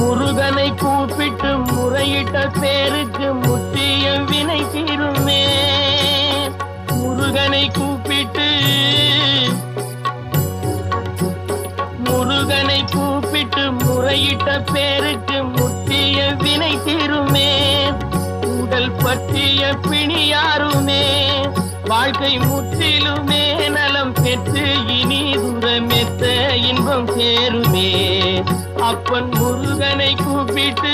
முருகனை கூப்பிட்டு முறையிட்ட பேருக்கு முற்றிய வினை தீருமே. முருகனை கூப்பிட்டு முறையிட்ட பேருக்கு முற்றிய வினை தீருமே. உடல் பற்றிய பிணியாருமே வாழ்க்கை முற்றிலுமே நலம் பெற்று இனி தூரமெத்த இன்பம் சேருமே. அப்பன் முருகனை கூப்பிட்டு